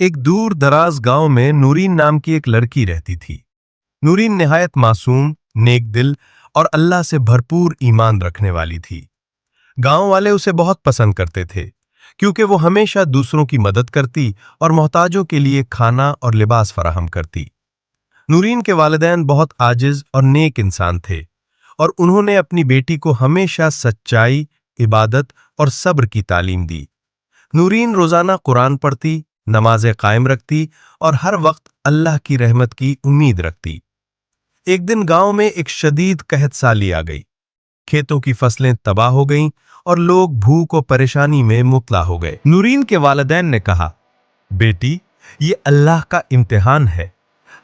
एक दूर दराज गांव में नूरीन नाम की एक लड़की रहती थी। नूरीन निहायत मासूम, नेक दिल और अल्लाह से भरपूर ईमान रखने वाली थी। गांव वाले उसे बहुत पसंद करते थे, क्योंकि वो हमेशा दूसरों की मदद करती और मोहताजों के लिए खाना और लिबास फराहम करती। नूरीन के वालिदैन बहुत आजिज और नेक इंसान थे, और उन्होंने अपनी बेटी को हमेशा सच्चाई, इबादत और सब्र की तालीम दी। नूरीन रोजाना कुरान पढ़ती, नमाजें कायम रखती और हर वक्त अल्लाह की रहमत की उम्मीद रखती। एक दिन गांव में एक शदीद कहत साली आ गई। खेतों की फसलें तबाह हो गईं और लोग भूख और परेशानी में मुब्तला हो गए। नूरीन के वालिदैन ने कहा, बेटी, ये अल्लाह का इम्तिहान है।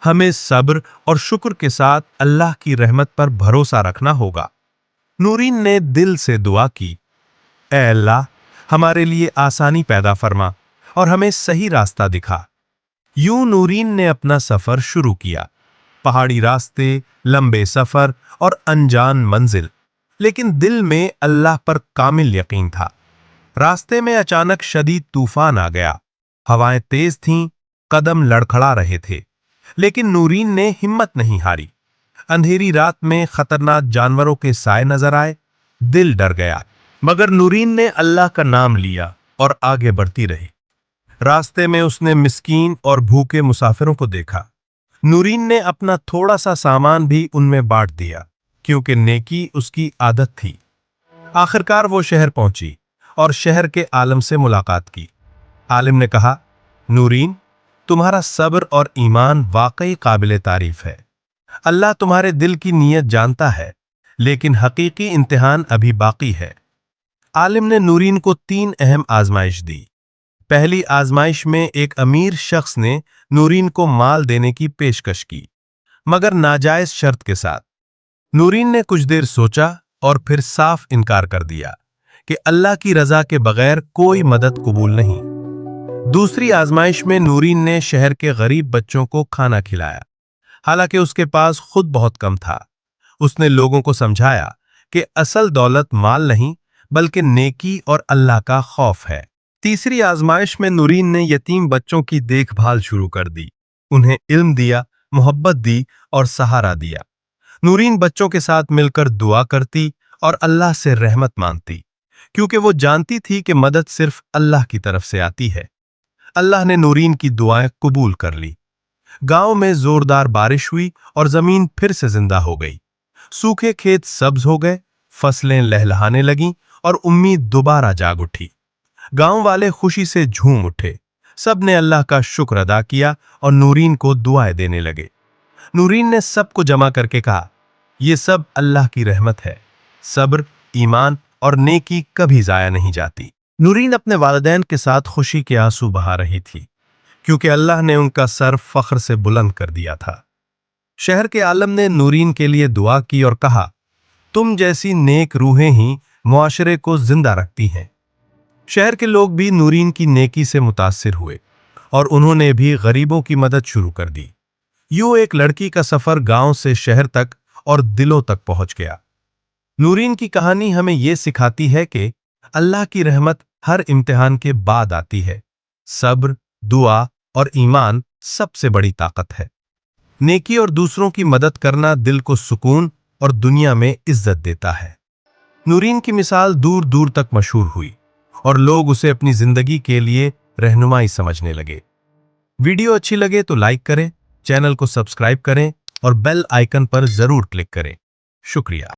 हमें सब्र और शुक्र के साथ अल्लाह की रहमत पर भरोसा रखना होगा। नूरीन ने दिल से दुआ की, ऐ अल्लाह, हमारे लिए आसानी पैदा फरमा और हमें सही रास्ता दिखा। यूं नूरीन ने अपना सफर शुरू किया। पहाड़ी रास्ते, लंबे सफर और अनजान मंजिल, लेकिन दिल में अल्लाह पर कामिल यकीन था। रास्ते में अचानक शदीद तूफान आ गया। हवाएं तेज थीं, कदम लड़खड़ा रहे थे, लेकिन नूरीन ने हिम्मत नहीं हारी। अंधेरी रात में खतरनाक जानवरों के साए नजर आए। दिल डर गया, मगर नूरीन ने अल्लाह का नाम लिया और आगे बढ़ती रही। रास्ते में उसने मिस्कीन और भूखे मुसाफिरों को देखा। नूरीन ने अपना थोड़ा सा सामान भी उनमें बांट दिया, क्योंकि नेकी उसकी आदत थी। आखिरकार वो शहर पहुंची और शहर के आलिम से मुलाकात की। आलिम ने कहा, नूरीन, तुम्हारा सब्र और ईमान वाकई काबिले तारीफ है। अल्लाह तुम्हारे दिल की नीयत जानता है, लेकिन हकीकी इम्तिहान अभी बाकी है। आलिम ने नूरीन को 3 अहम आजमाइश दी। पहली आजमाइश में एक अमीर शख्स ने नूरीन को माल देने की पेशकश की, मगर नाजायज शर्त के साथ। नूरीन ने कुछ देर सोचा और फिर साफ इनकार कर दिया कि अल्लाह की रजा के बगैर कोई मदद कबूल नहीं। दूसरी आजमाइश में नूरीन ने शहर के गरीब बच्चों को खाना खिलाया, हालांकि उसके पास खुद बहुत कम था। उसने लोगों को समझाया कि असल दौलत माल नहीं, बल्कि नेकी और अल्लाह का खौफ है। तीसरी आजमाइश में नूरीन ने यतीम बच्चों की देखभाल शुरू कर दी। उन्हें इल्म दिया, मोहब्बत दी और सहारा दिया। नूरीन बच्चों के साथ मिलकर दुआ करती और अल्लाह से रहमत मांगती, क्योंकि वो जानती थी कि मदद सिर्फ अल्लाह की तरफ से आती है। अल्लाह ने नूरीन की दुआएं कबूल कर ली। गांव में जोरदार बारिश हुई और जमीन फिर से जिंदा हो गई। सूखे खेत सब्ज हो गए, फसलें लहलहाने लगीं और उम्मीद दोबारा जाग उठी। गांव वाले खुशी से झूम उठे। सब ने अल्लाह का शुक्र अदा किया और नूरीन को दुआएं देने लगे। नूरीन ने सबको जमा करके कहा, यह सब अल्लाह की रहमत है। सब्र, ईमान और नेकी कभी जाया नहीं जाती। नूरीन अपने वालिदैन के साथ खुशी के आंसू बहा रही थी, क्योंकि अल्लाह ने उनका सर फख्र से बुलंद कर दिया था। शहर के आलम ने नूरीन के लिए दुआ की और कहा, तुम जैसी नेक रूहें ही मुआशरे को जिंदा रखती हैं। शहर के लोग भी नूरीन की नेकी से मुतासिर हुए और उन्होंने भी गरीबों की मदद शुरू कर दी। यूं एक लड़की का सफर गांव से शहर तक और दिलों तक पहुंच गया। नूरीन की कहानी हमें यह सिखाती है कि अल्लाह की रहमत हर इम्तिहान के बाद आती है। सब्र, दुआ और ईमान सबसे बड़ी ताकत है। नेकी और दूसरों की मदद करना दिल को सुकून और दुनिया में इज्जत देता है। नूरीन की मिसाल दूर दूर तक मशहूर हुई और लोग उसे अपनी जिंदगी के लिए रहनुमाई समझने लगे। वीडियो अच्छी लगे तो लाइक करें, चैनल को सब्सक्राइब करें और बेल आइकन पर जरूर क्लिक करें। शुक्रिया।